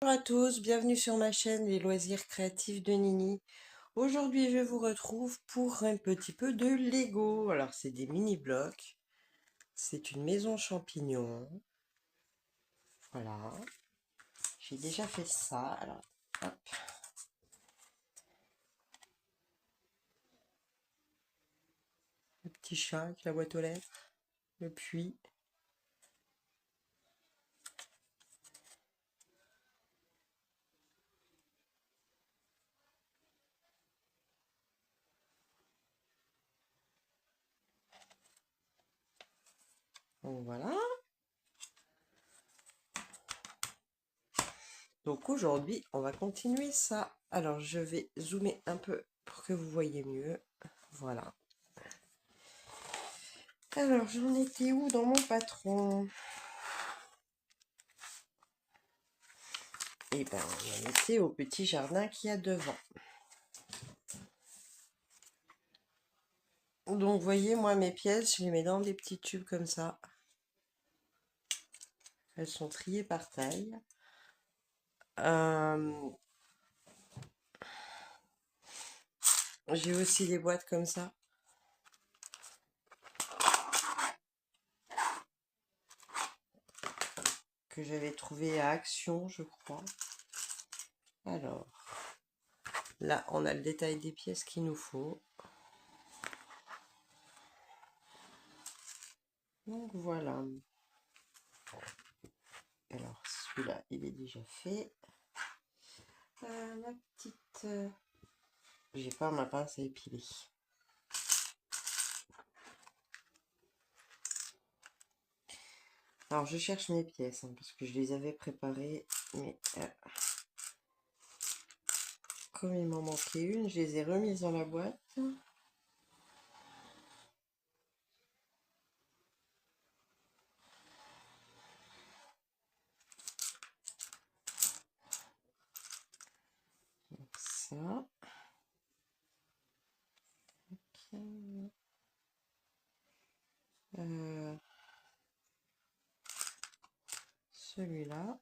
Bonjour à tous, bienvenue sur ma chaîne Les Loisirs Créatifs de Nini. Aujourd'hui, je vous retrouve pour un petit peu de Lego. Alors, c'est des mini-blocs. C'est une maison champignon. Voilà. J'ai déjà fait ça. Alors, hop. Le petit chat avec la boîte aux lettres. Le puits. Donc, voilà. Donc, aujourd'hui, on va continuer ça. Alors, je vais zoomer un peu pour que vous voyez mieux. Voilà. Alors, j'en étais où dans mon patron? Et ben, on en était au petit jardin qu'il y a devant. Donc, vous voyez, moi, mes pièces, je les mets dans des petits tubes comme ça. Elles sont triées par taille. J'ai aussi des boîtes comme ça. Que j'avais trouvées à Action, je crois. Alors, là, on a le détail des pièces qu'il nous faut. Donc, voilà. Alors, celui-là, il est déjà fait. Ma petite... J'ai pas ma pince à épiler. Alors, je cherche mes pièces, parce que je les avais préparées, mais comme il m'en manquait une, je les ai remises dans la boîte. Donc ça. Celui-là.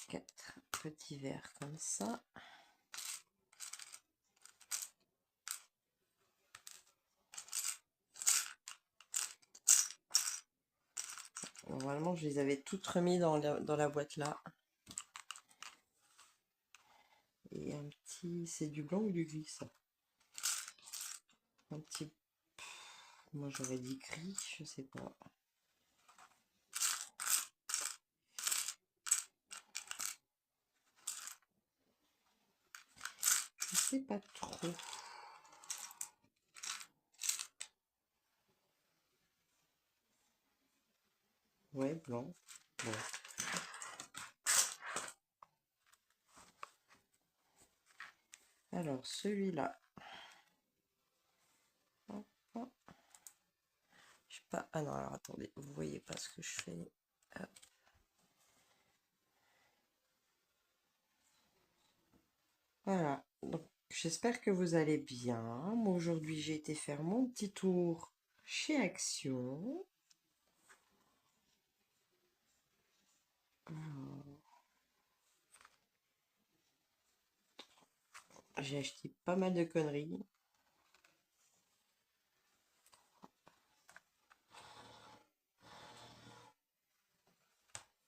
4 petits verres comme ça. Normalement, je les avais toutes remis dans la boîte là. Et un petit... C'est du blanc ou du gris, ça? Un petit... Moi, j'aurais dit gris, je sais pas. Je sais pas trop. Ouais, blanc. Bon. Alors, celui-là. Je sais pas... Ah non, alors attendez, vous voyez pas ce que je fais. Hop. Voilà, donc j'espère que vous allez bien. Moi, aujourd'hui, j'ai été faire mon petit tour chez Action. J'ai acheté pas mal de conneries.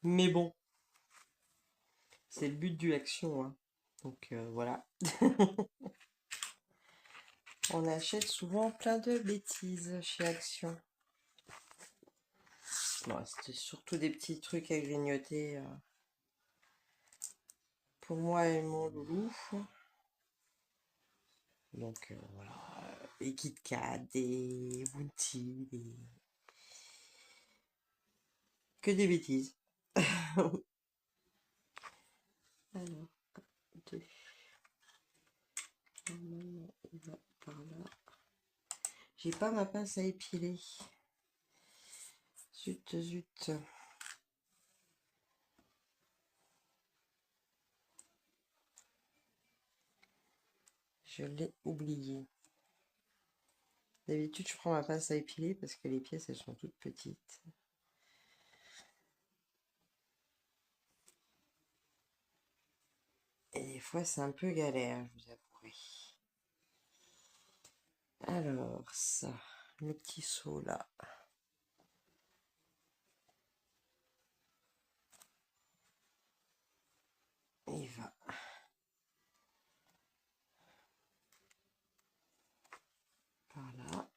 Mais bon, c'est le but du Action, hein. Donc voilà. On achète souvent plein de bêtises chez Action. Bon, c'était surtout des petits trucs à grignoter pour moi et mon loulou. Donc voilà, des Kit Kat, des Bounty, que des bêtises. Alors, 2. Normalement, il va par là. J'ai pas ma pince à épiler. Zut, zut. Je l'ai oublié. D'habitude, je prends ma pince à épiler parce que les pièces, elles sont toutes petites. Et des fois, c'est un peu galère, je vous avouerai. Alors, ça, le petit seau là. Il va. Voilà.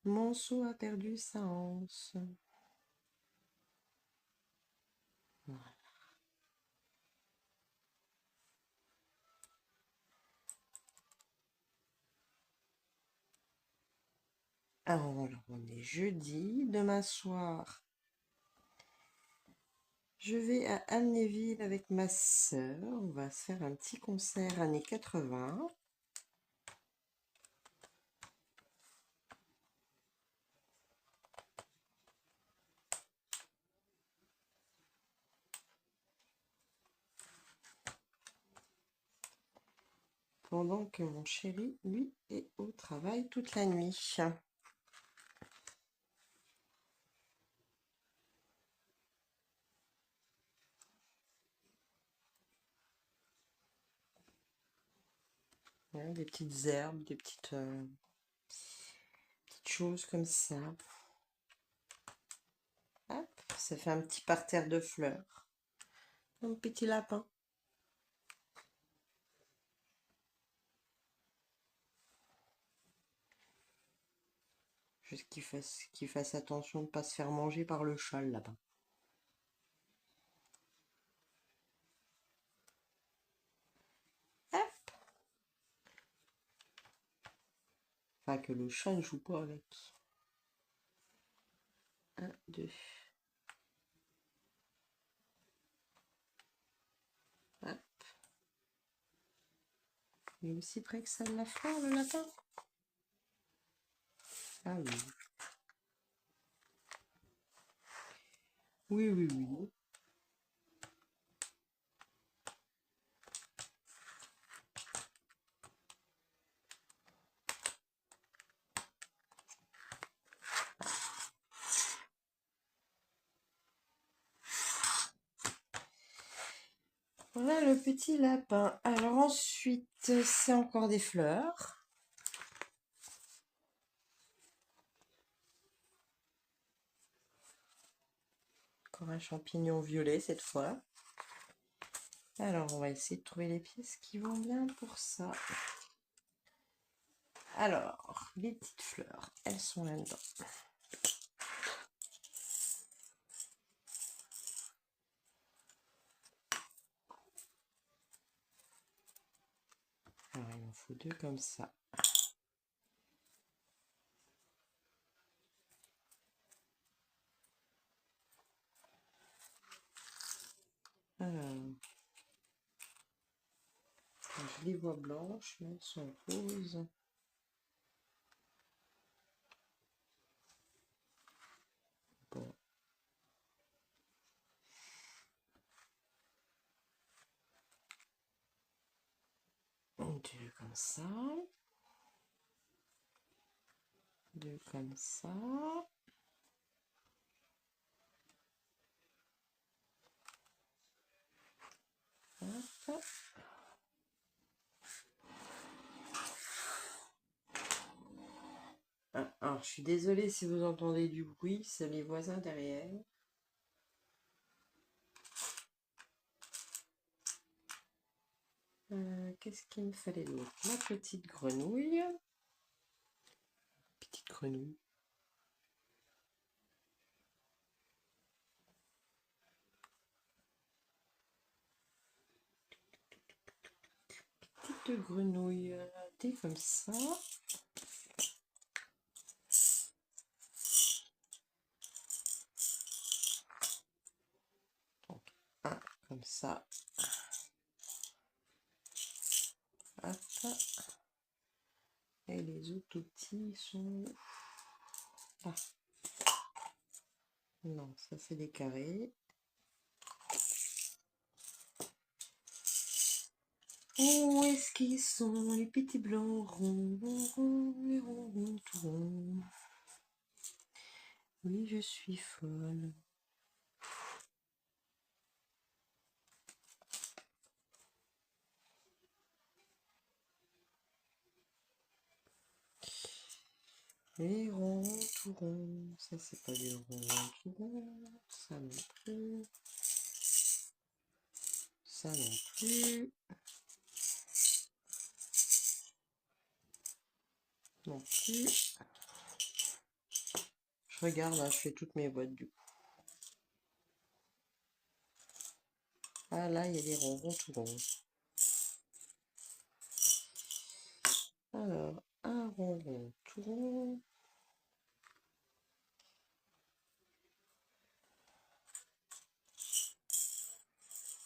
Mon seau a perdu sa anse. Voilà. Alors, on est jeudi. Demain soir, je vais à Amnéville avec ma sœur. On va se faire un petit concert années 80. Pendant que mon chéri, lui, est au travail toute la nuit. Voilà, des petites herbes, des petites choses comme ça. Hop, ça fait un petit parterre de fleurs. Un petit lapin. Juste qu'il fasse attention de ne pas se faire manger par le chat, le lapin. Hop. Enfin, que le chat ne joue pas avec. 1, 2. Hop. Il est aussi près que ça de la fleur, le lapin. Ah oui. Oui, oui, oui. Voilà le petit lapin. Alors ensuite, c'est encore des fleurs. Encore un champignon violet cette fois. Alors, on va essayer de trouver les pièces qui vont bien pour ça. Alors, les petites fleurs, elles sont là-dedans. Alors, il m'en faut 2 comme ça. Alors, je les vois blanches, mais elles sont roses. Bon. Deux comme ça. 2 comme ça. Hop. Ah, alors, je suis désolée si vous entendez du bruit, c'est les voisins derrière. Qu'est-ce qu'il me fallait d'autre? Ma petite grenouille. Petite grenouille. Petite grenouille. Des comme ça. Donc, un comme ça. Hop. Et les autres tout petits sont... Ah, non, ça fait des carrés. Où est-ce qu'ils sont, les petits blancs ronds, les ronds, ronds, tout ronds. Oui, je suis folle. Les ronds, tout ronds. Ça, c'est pas du rond, tout rond. Ça non plus. Ça non plus. Non plus. Je regarde, hein, je fais toutes mes boîtes du coup. Ah là, il y a des ronds, ronds, tout ronds. Alors, un rond, rond, tout rond.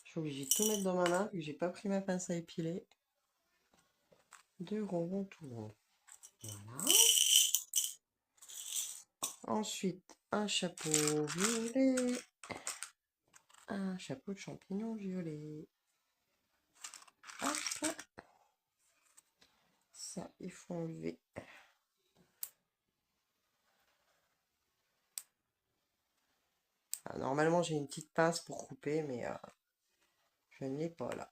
Je suis obligée de tout mettre dans ma main vu que j'ai pas pris ma pince à épiler. Deux ronds, ronds, tout rond. Voilà. Ensuite, un chapeau violet. Un chapeau de champignon violet. Hop. Ça, il faut enlever. Ah, normalement, j'ai une petite pince pour couper, mais je ne l'ai pas là.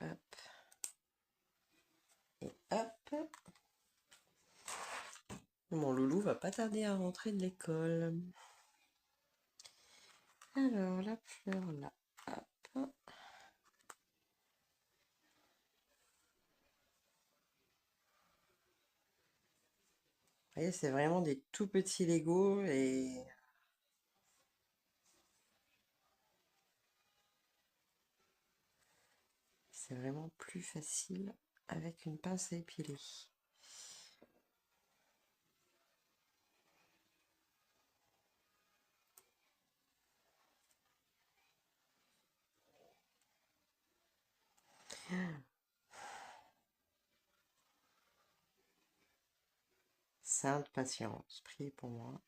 Hop. Et hop. Mon loulou va pas tarder à rentrer de l'école. Alors, la fleur là. Hop. Vous voyez, c'est vraiment des tout petits Lego et c'est vraiment plus facile avec une pince à épiler. Sainte patience, priez pour moi.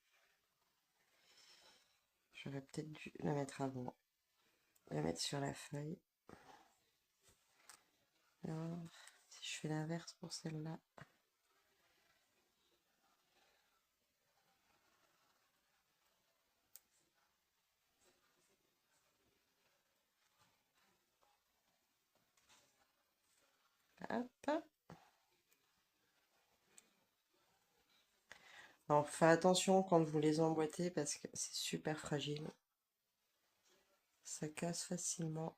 J'aurais peut-être dû la mettre avant. La mettre sur la feuille. Alors, si je fais l'inverse pour celle-là. Hop. Alors, faites attention quand vous les emboîtez parce que c'est super fragile. Ça casse facilement.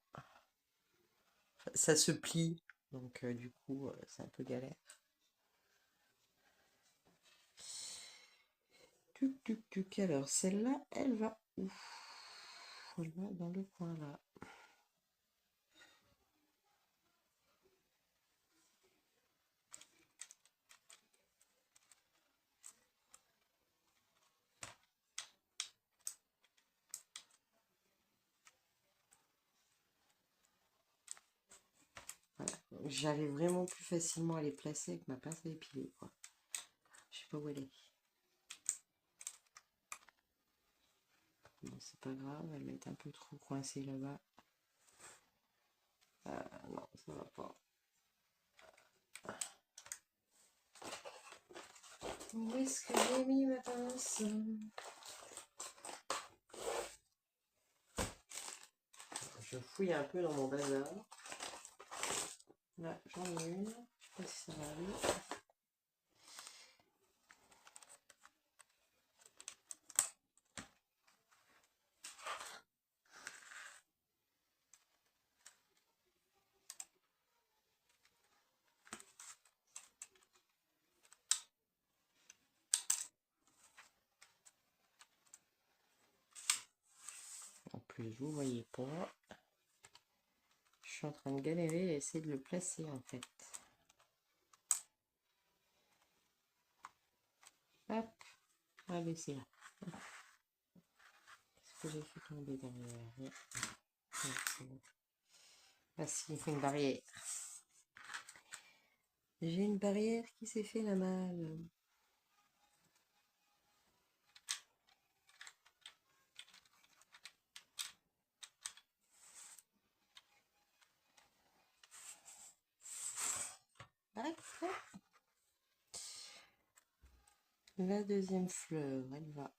Enfin, ça se plie, donc du coup, c'est un peu galère. Tuc, tuc, tuc. Alors, celle-là, elle va où? Elle va dans le coin là. Voilà. J'arrive vraiment plus facilement à les placer avec ma pince à épiler, quoi. Je sais pas où elle est. Bon, c'est pas grave, elle va être un peu trop coincée là-bas. Non, ça va pas. Où est-ce que j'ai mis ma pince? Je fouille un peu dans mon bazar. Là, j'en ai une. Je sais pas si ça va aller. En plus, vous voyez pas. Je suis en train de galérer à essayer de le placer en fait. Hop. Allez, c'est là. Qu'est-ce que j'ai fait tomber derrière? Non, c'est bon. Ah si, il faut une barrière. J'ai une barrière qui s'est fait la malle. Hop. La deuxième fleur, elle va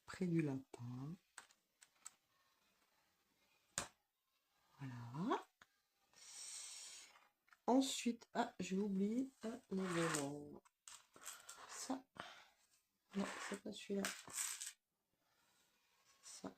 près du lapin. Voilà. Ensuite, j'ai oublié un élément. Ça. Non, c'est pas celui-là. Ça.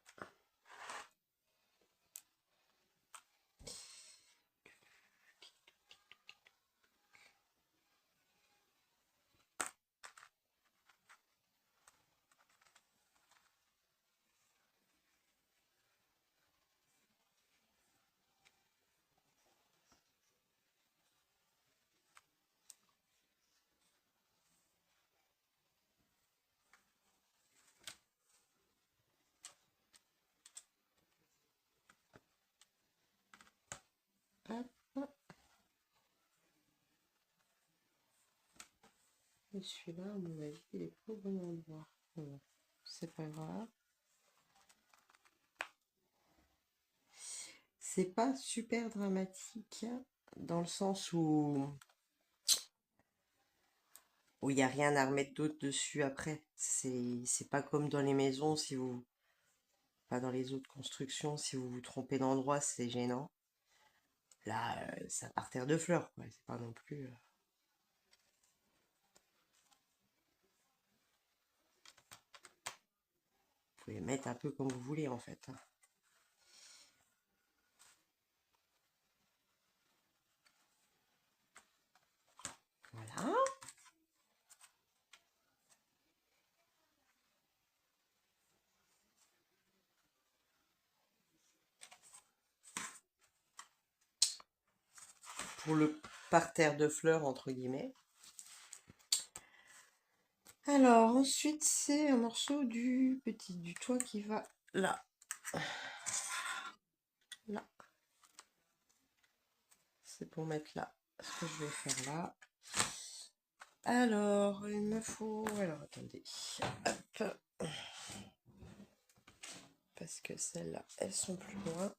Hop. Et celui-là, à mon avis, il est pas au bon endroit. Bon, c'est pas grave. C'est pas super dramatique dans le sens où il n'y a rien à remettre d'autre dessus après. C'est pas comme dans les maisons, si vous, pas dans les autres constructions, si vous vous trompez d'endroit, c'est gênant. Là, c'est un parterre de fleurs, quoi. C'est pas non plus. Vous pouvez mettre un peu comme vous voulez en fait, hein. Voilà. Pour le parterre de fleurs, entre guillemets. Alors, ensuite, c'est un morceau du toit qui va là. Là. C'est pour mettre là ce que je vais faire là. Alors, il me faut... Alors, attendez. Hop. Parce que celles-là, elles sont plus loin.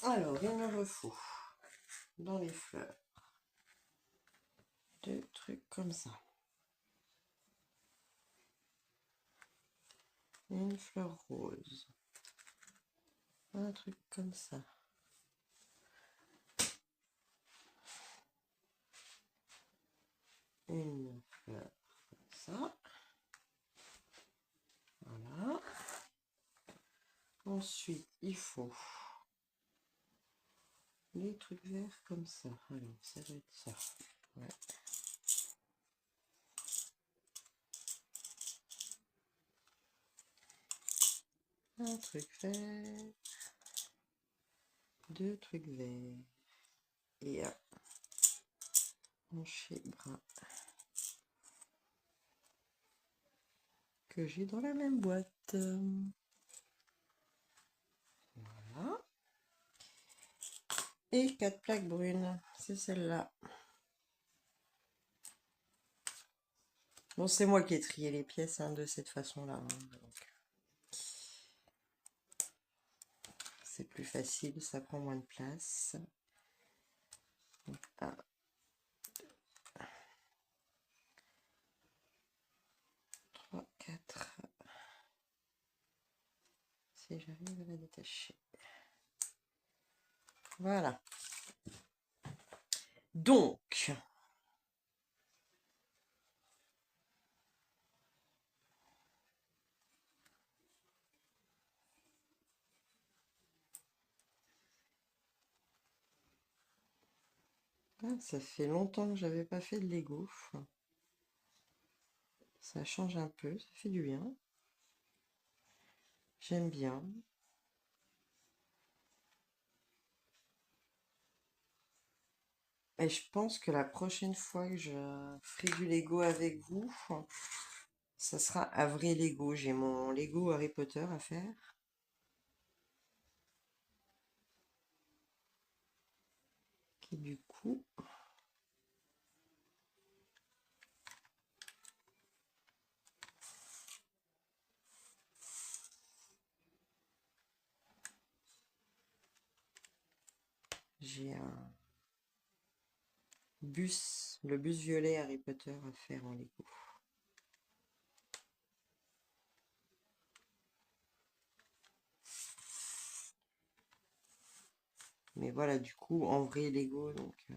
Alors, il me faut dans les fleurs deux trucs comme ça. Une fleur rose. Un truc comme ça. Une fleur comme ça. Voilà. Ensuite, il faut les trucs verts comme ça. Alors, ça doit être ça. Ouais. Un truc vert. Deux trucs verts. Et un penché brun. Que j'ai dans la même boîte. Voilà. Et 4 plaques brunes. C'est celle-là. Bon, c'est moi qui ai trié les pièces de cette façon-là, hein, c'est plus facile, ça prend moins de place. Donc, 1, 3, 4. Si j'arrive à la détacher. Voilà. Donc, ça fait longtemps que j'avais pas fait de Lego. Ça change un peu, ça fait du bien. J'aime bien. Et je pense que la prochaine fois que je ferai du Lego avec vous, ça sera un vrai Lego. J'ai mon Lego Harry Potter à faire. Qui du coup... J'ai un bus, le bus violet Harry Potter à faire en Lego. Mais voilà, du coup, en vrai Lego, donc...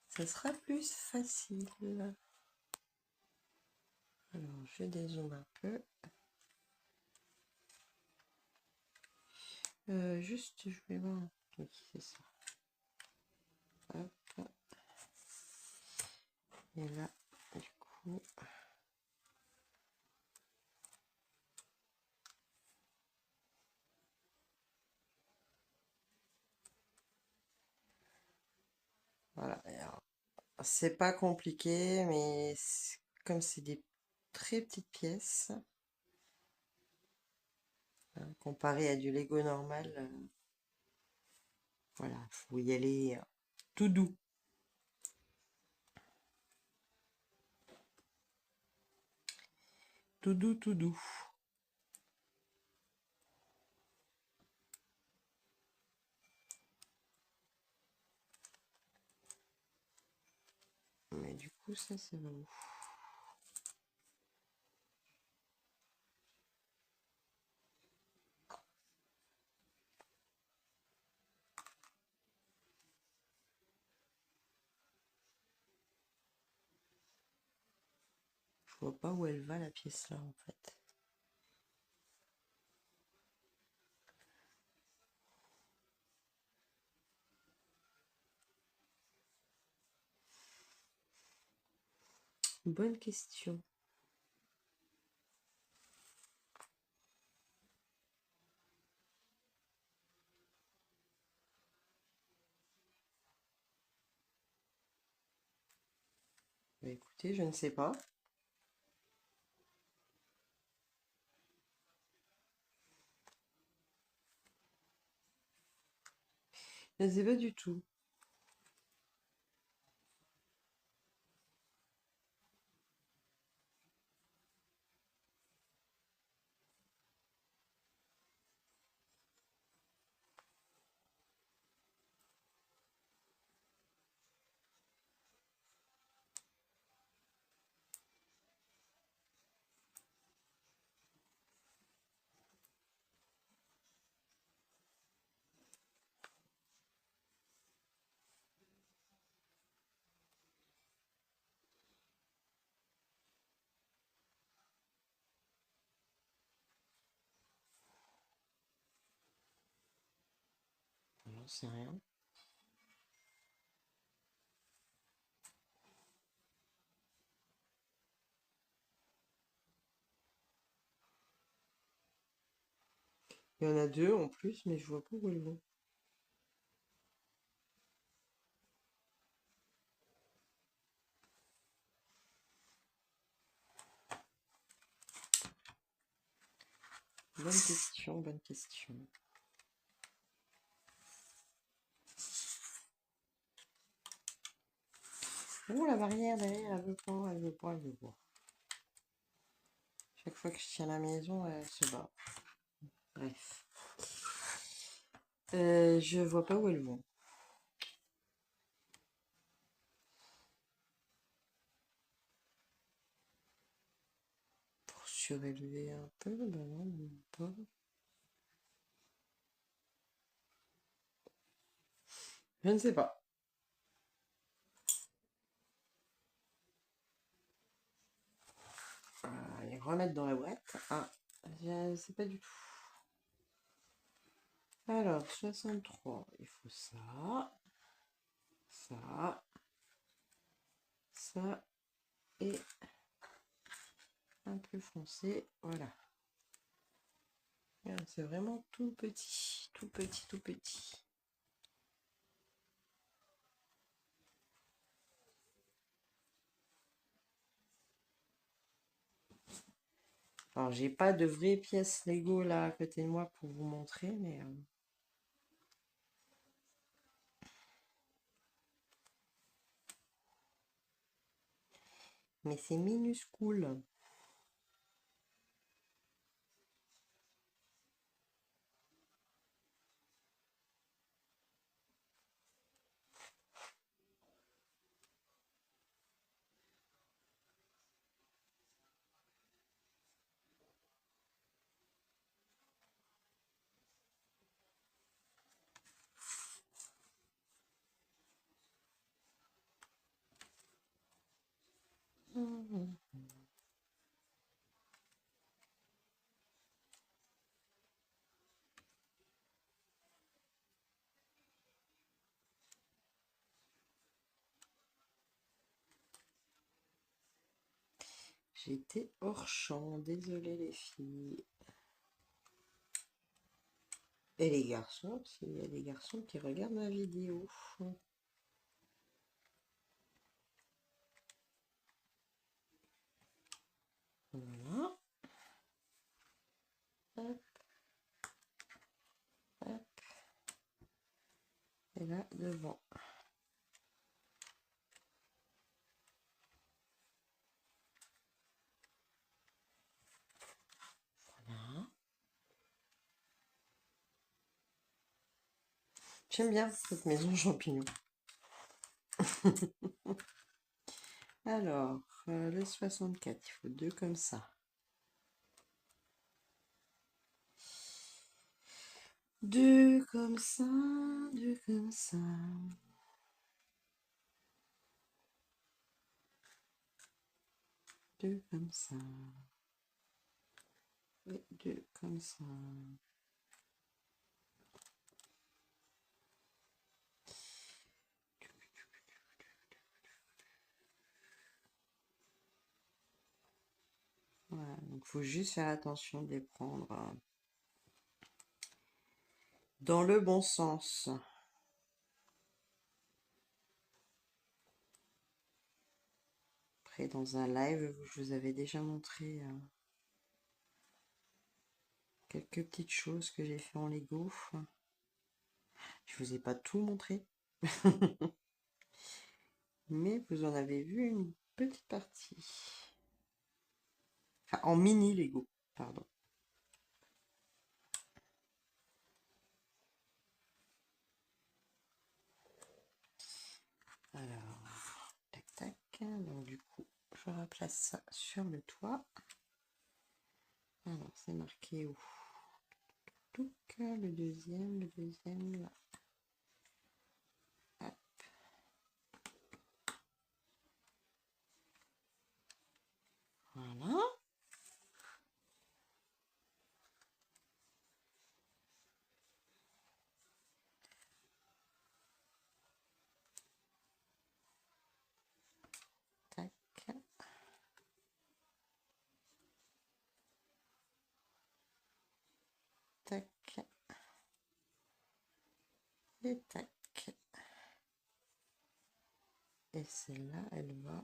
ça sera plus facile. Alors, je dézoome un peu. Juste, je vais voir. Oui, c'est ça. Hop. Et là, du coup... Voilà. Alors, c'est pas compliqué, mais comme c'est des très petites pièces, hein, comparé à du Lego normal, voilà, faut y aller tout doux. Tout doux, tout doux. Mais du coup, ça va où? Je vois pas où elle va, la pièce là, en fait. Bonne question. Bah, écoutez, je ne sais pas. Je ne sais pas du tout. J'en sais rien. Il y en a deux en plus, mais je vois pas où elles vont. Bonne question, bonne question. Oh, la barrière derrière, elle veut pas, elle veut pas, elle veut pas. Chaque fois que je tiens la maison, elle se bat. Bref. Je vois pas où elles vont. Pour surélever un peu, bah non, même pas. Je ne sais pas. Les remettre dans la boîte. Ah, je sais pas du tout. Alors, 63, il faut ça, ça, ça et un peu foncé. Voilà. C'est vraiment tout petit, tout petit, tout petit. Alors, j'ai pas de vraies pièces Lego là à côté de moi pour vous montrer, mais c'est minuscule. Mhm. J'étais hors champ, désolé les filles. Et les garçons, s'il y a des garçons qui regardent ma vidéo. Voilà. Hop, hop. Et là, devant. Voilà. J'aime bien cette maison champignon. Alors, le 64, il faut deux comme ça. Deux comme ça, deux comme ça. Deux comme ça. Et deux comme ça. Voilà, donc faut juste faire attention de les prendre dans le bon sens. Après, dans un live, je vous avais déjà montré quelques petites choses que j'ai fait en Lego. Je vous ai pas tout montré, mais vous en avez vu une petite partie. Enfin, en mini Lego, pardon. Alors, tac tac. Donc du coup, je replace ça sur le toit. Alors, c'est marqué où? Donc, le deuxième là. Hop. Voilà. Tac. Tac. Et tac. Et celle-là, elle va.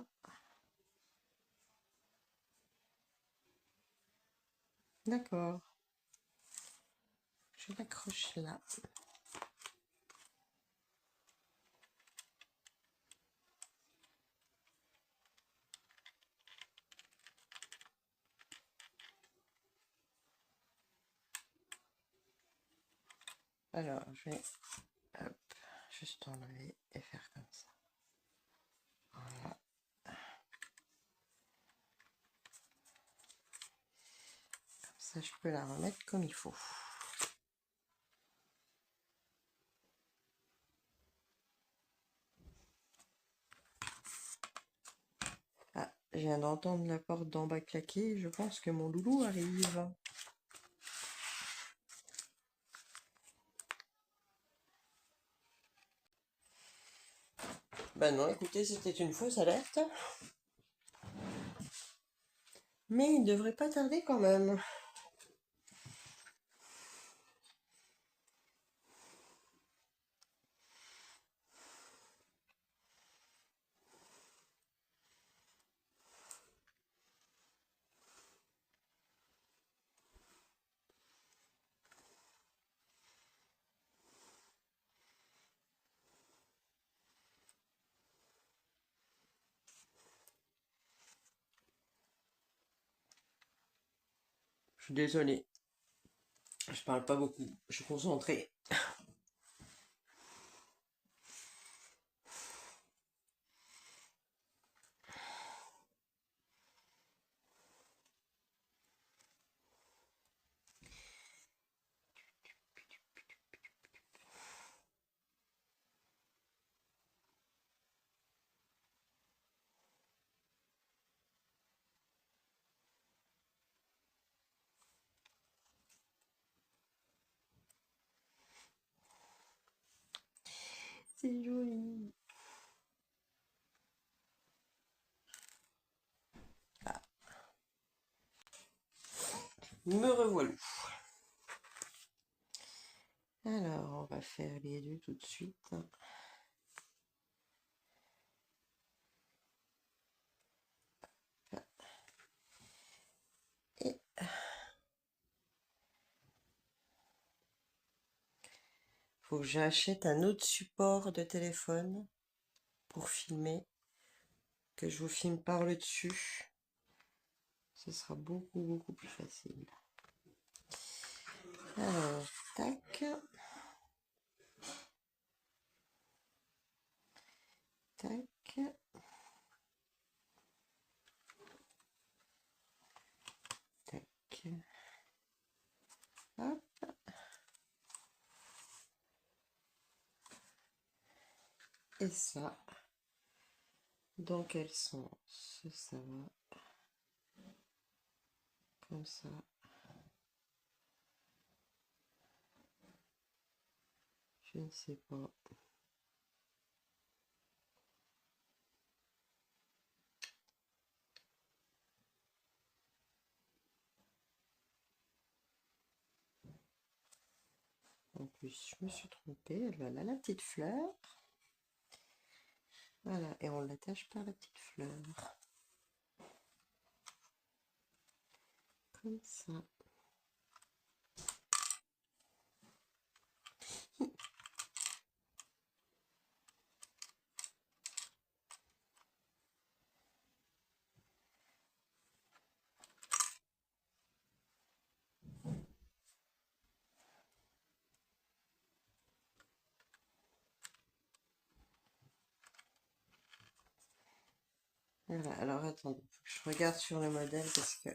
D'accord. Je l'accroche là. Alors, je vais hop, juste enlever et faire comme ça. Voilà. Comme ça, je peux la remettre comme il faut. Ah, je viens d'entendre la porte d'en bas claquer. Je pense que mon loulou arrive. Ben non, écoutez, c'était une fausse alerte. Mais il devrait pas tarder quand même. suis désolée. Je parle pas beaucoup. Je suis concentrée. C'est joli. Ah. Me revoilà. Alors, on va faire les deux tout de suite. Et faut que j'achète un autre support de téléphone pour filmer, que je vous filme par le dessus. Ce sera beaucoup plus facile. Alors, tac. Tac. Tac. Hop. Et ça. Dans quel sens ça va? Comme ça. Je ne sais pas. En plus, je me suis trompée. Voilà la petite fleur. Voilà, et on l'attache par la petite fleur. Comme ça. Voilà, alors attendez, faut que je regarde sur le modèle parce que...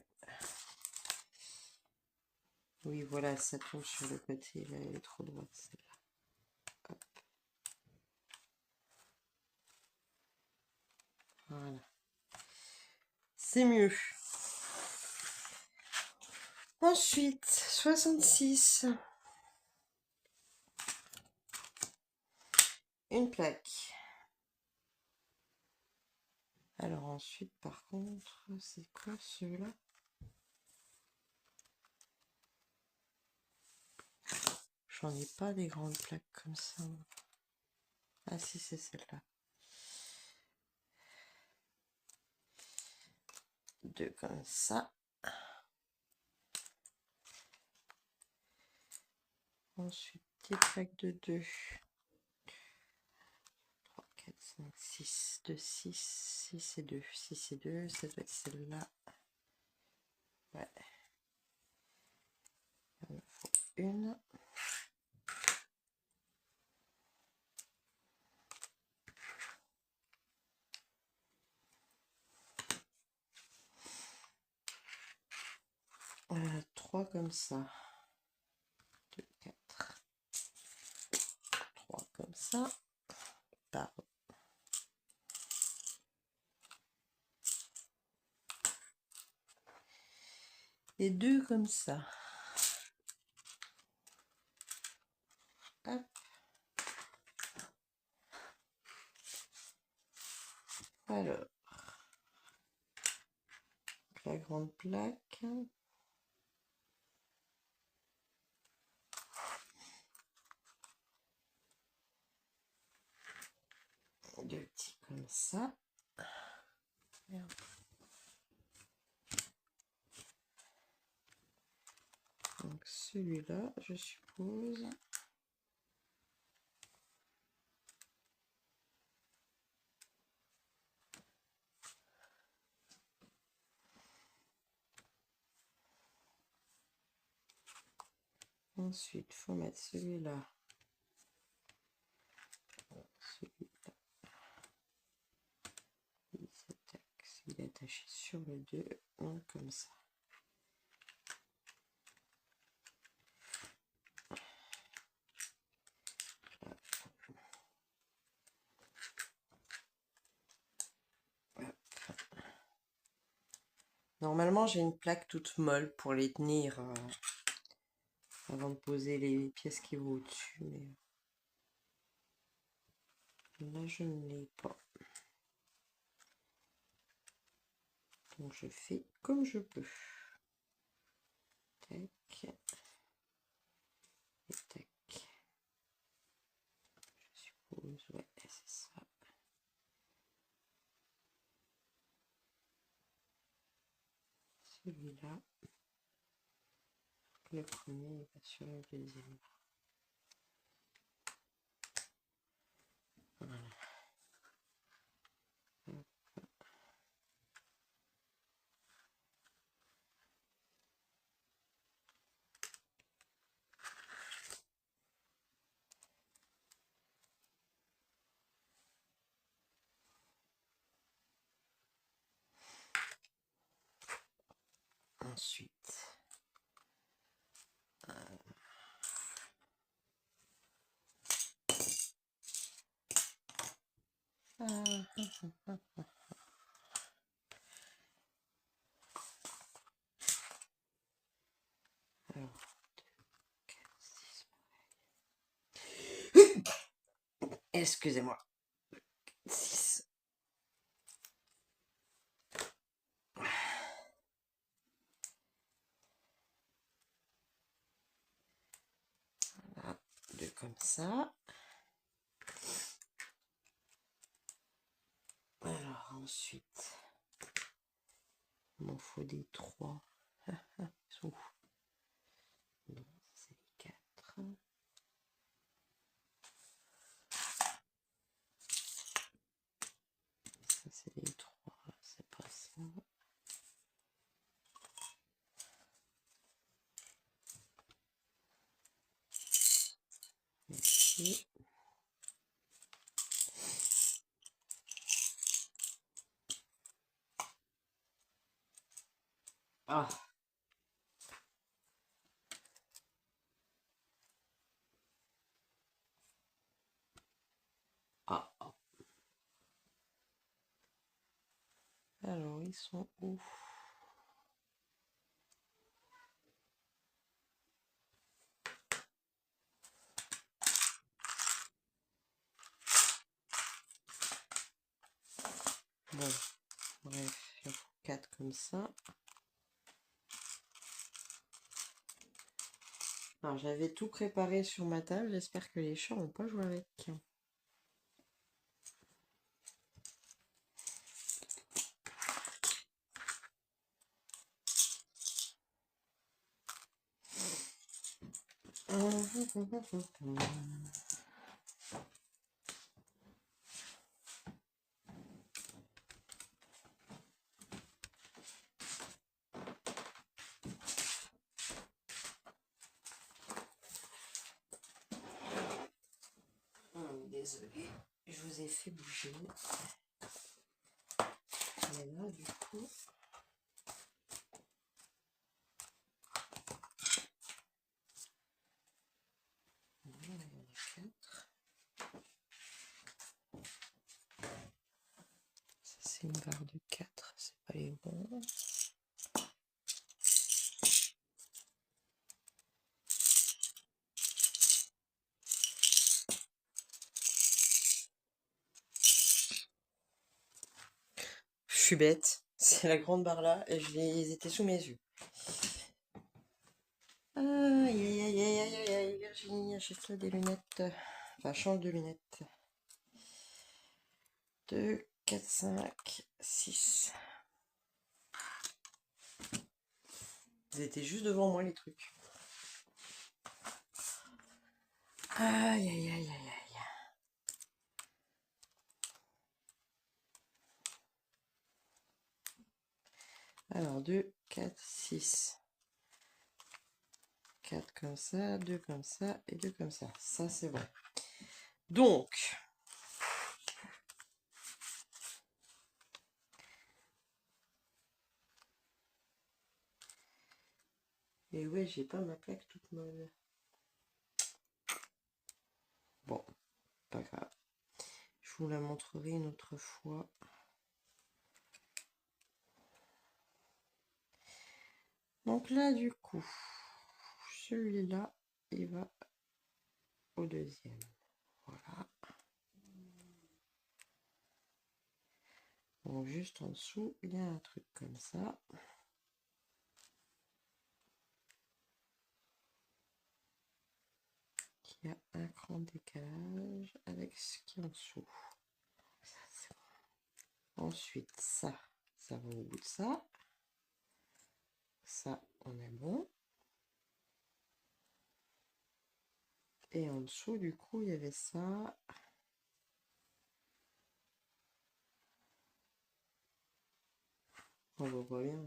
Oui, voilà, ça tombe sur le côté, là, elle est trop droite, celle-là. Hop. Voilà. C'est mieux. Ensuite, 66. Une plaque. Alors ensuite, par contre, c'est quoi ceux-là? J'en ai pas des grandes plaques comme ça. Ah si, c'est celle-là. Deux comme ça. Ensuite, des plaques de 2. 3, 4, 5, 6. De 6. 6 et 2. 6 et 2, ça doit être celle-là. Ouais. Il me faut une. Trois comme ça. 2, 4. 3 comme ça. Pardon. Et 2 comme ça. Hop. Alors, la grande plaque. Deux petits comme ça. Merde. Donc celui-là, je suppose. Ensuite, il faut mettre celui-là. Celui-là. Il est attaché sur le 2, donc comme ça. Normalement, j'ai une plaque toute molle pour les tenir avant de poser les pièces qui vont au-dessus, mais là, je ne l'ai pas. Donc, je fais comme je peux. Tac. Et tac. Je suppose, ouais, c'est ça. Celui-là. Le premier va sur le deuxième. Voilà. Ensuite, alors, 4, 6. Excusez-moi. 6. Voilà, 2 comme ça. Alors ensuite, il m'en faut des 3. Ils sont où? Non, c'est les 4. Ça c'est les 3, c'est pas ça. Ici. Ah. Ah. Alors ils sont où? Bon, bref, il en faut 4 comme ça. Alors j'avais tout préparé sur ma table, j'espère que les chats n'ont pas joué avec. Désolée, je vous ai fait bouger. Mais là, du coup, il y en a 4. Ça, c'est une barre de 4, c'est pas les bons. Je suis bête, c'est la grande barre là et ils étaient sous mes yeux. Aïe aïe aïe aïe aïe aïe, Virginie, achète-toi des lunettes. Enfin, change de lunettes. 2, 4, 5, 6. Ils étaient juste devant moi les trucs. Aïe aïe aïe aïe aïe. Alors 2, 4, 6. 4 comme ça, 2 comme ça et 2 comme ça. Ça, c'est bon. Donc, et ouais, j'ai pas ma plaque toute molle. Bon, pas grave. Je vous la montrerai une autre fois. Donc là, du coup, celui-là, il va au deuxième. Voilà. Donc juste en dessous, il y a un truc comme ça. Qui a un grand décalage avec ce qui est en dessous. Ça, c'est bon. Ensuite, ça va au bout de ça. Ça, on est bon. Et en dessous, du coup, il y avait ça. On voit bien.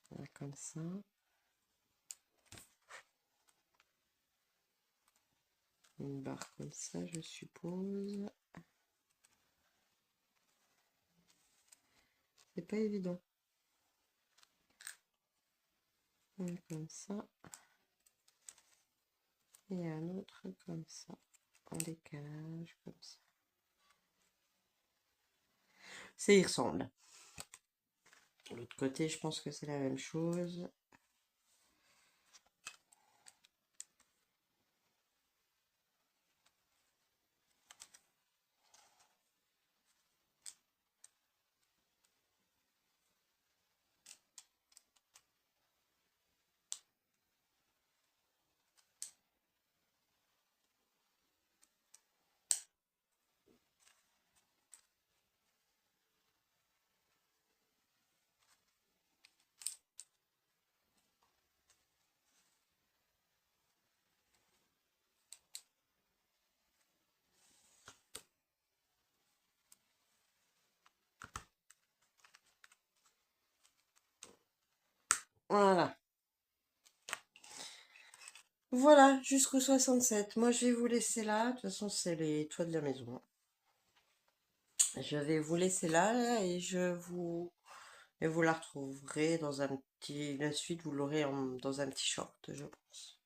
Voilà, comme ça. Une barre comme ça, je suppose. C'est pas évident. Un comme ça. Et un autre comme ça. En décalage, comme ça. Ça y ressemble. De l'autre côté, je pense que c'est la même chose. Voilà. Voilà, jusqu'au 67. Moi, je vais vous laisser là. De toute façon, c'est les toits de la maison. Je vais vous laisser là et et vous la retrouverez dans un petit... La suite, vous l'aurez dans un petit short, je pense.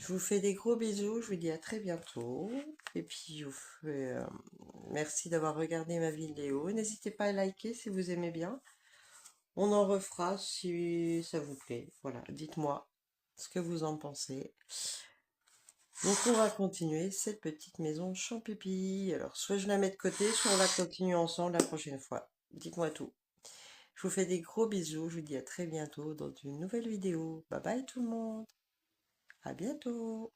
Je vous fais des gros bisous. Je vous dis à très bientôt. Et puis, je vous fais... merci d'avoir regardé ma vidéo. N'hésitez pas à liker si vous aimez bien. On en refera si ça vous plaît. Voilà, dites-moi ce que vous en pensez. Donc on va continuer cette petite maison Champipi. Alors soit je la mets de côté, soit on la continue ensemble la prochaine fois. Dites-moi tout. Je vous fais des gros bisous. Je vous dis à très bientôt dans une nouvelle vidéo. Bye bye tout le monde. À bientôt.